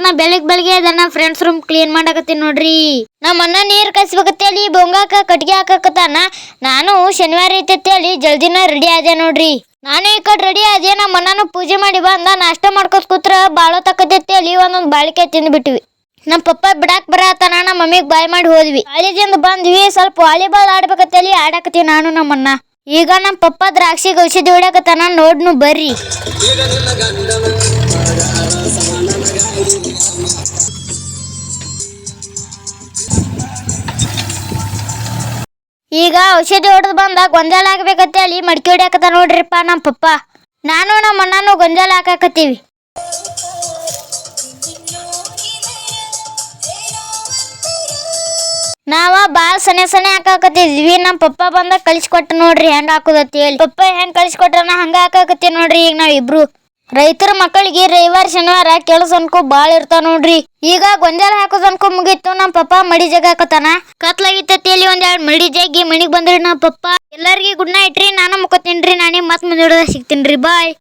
ನಾ ಬೆಳಗ್ಗೆ ಅದನ್ನ ಫ್ರೆಂಡ್ಸ್ ರೂಮ್ ಕ್ಲೀನ್ ಮಾಡಕತ್ತೀನಿ ನೋಡ್ರಿ. ನಮ್ಮ ಅಣ್ಣ ನೀರ್ ಕಸ್ಬೇಕತ್ತೇಳಿ ಬೊಂಗಾಕ ಕಟ್ಗೆ ಹಾಕಕತ್ತಾನ. ನಾನು ಶನಿವಾರ ಐತೇಳಿ ಜಲ್ದಿನ ರೆಡಿ ಆದೆ ನೋಡ್ರಿ. ನಾನು ಈ ಕಡೆ ರೆಡಿ ಆದೆ. ನಮ್ಮ ಅಣ್ಣನು ಪೂಜೆ ಮಾಡಿ ಬಂದ ನಾಷ್ಟ ಮಾಡ್ಕೊತ ಕೂತ್ರ ಬಾಳೋ ತಕ್ಕತ್ತೇಳಿ ಒಂದೊಂದ್ ಬಾಳಿಕೆ ತಿಂದ್ಬಿಟ್ವಿ. ನಮ್ಮ ಪಪ್ಪ ಬಿಡಾಕ್ ಬರತ್ತಾನ. ನಮ್ಮ ಮಮ್ಮಿಗೆ ಬಾಯ್ ಮಾಡಿ ಹೋದ್ವಿ. ಕಾಲೇಜಿಂದ ಬಂದ್ವಿ, ಸ್ವಲ್ಪ ವಾಲಿಬಾಲ್ ಆಡ್ಬೇಕತ್ತೇಳಿ ಆಡಾಕತ್ತೀವಿ ನಾನು ನಮ್ಮಣ್ಣ. ಈಗ ನಮ್ಮ ಪಪ್ಪ ದ್ರಾಕ್ಷಿಗೆ ಔಷಧಿ ಹೊಡ್ಯಾಕತ್ತಾನ, ನೋಡ್ನು ಬರ್ರಿ. ಈಗ ಔಷಧಿ ಹೊಡೆದು ಬಂದ ಗೊಂಜಾಲ ಹಾಕ್ಬೇಕತ್ತೇಳಿ ಮಡ್ಕಿ ಹೊಡ್ಯಾಕತ್ತ ನೋಡ್ರಿಪ್ಪ ನಮ್ಮ ಪಪ್ಪ. ನಾನು ನಮ್ಮ ಅಣ್ಣನು ಗೊಂಜಾಲ ಹಾಕಾಕತ್ತೀವಿ. ನಾವ ಬಾಳ್ ಸನೆ ಹಾಕಾಕತ್ತಿದ್ವಿ. ನಮ್ಮ ಪಪ್ಪ ಬಂದ ಕಲಿಸ್ಕೊಟ್ಟ ನೋಡ್ರಿ ಹೆಂಗ ಹಾಕುದತ್ತೇಳಿ. ಪಪ್ಪ ಹೆಂಗ್ ಕಲಿಸ್ಕೊಟ್ರನ ಹಂಗ ಹಾಕಾಕತ್ತೀವಿ ನೋಡ್ರಿ. ಈಗ ನಾವ್ ಇಬ್ರು ರೈತರ ಮಕ್ಕಳಿಗೆ ರವಿವಾರ ಶನಿವಾರ ಕೆಲಸ ಅನ್ಕೋ ಬಾಳ ಇರ್ತಾವ ನೋಡ್ರಿ. ಈಗ ಗೊಂಜಾಲ ಹಾಕೋದ್ ಅನ್ಕೋ ಮುಗೀತು. ನಮ್ಮ ಪಪ್ಪ ಮಡಿ ಜಗಾಕತ್ತಾನ. ಕತ್ಲಾಗಿತ್ತೇಳಿ ಒಂದೆರಡು ಮಡಿ ಜಗ್ಗಿ ಮನಿಗ್ ಬಂದ್ರಿ ನಮ್ಮ ಪಪ್ಪ. ಎಲ್ಲರಿಗೂ ಗುಡ್ ನೈಟ್ ರೀ. ನಾನು ಮುಕ್ಕೋತೀನ್ರಿ. ನಾನೇ ಮತ್ ಮುಂದೆ ಸಿಗ್ತೀನ್ರಿ. ಬಾಯ್.